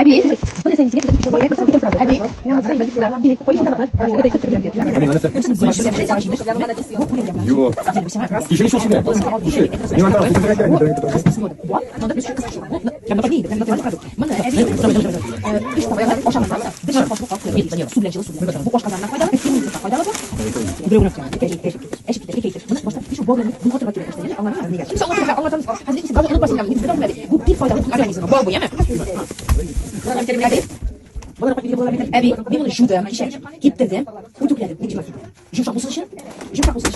أبي ولا سيدي كده شو بقى كده كده أبي يا سيدي بدي لا بدي كويس أنا كده Jo. Die finde ich schon schwer. Niemand darf أبي بيمون الجودة ما يشاش كيف تردم وتوكل هذا يجي ما فيه جو شخص وصلش جو شخص وصلش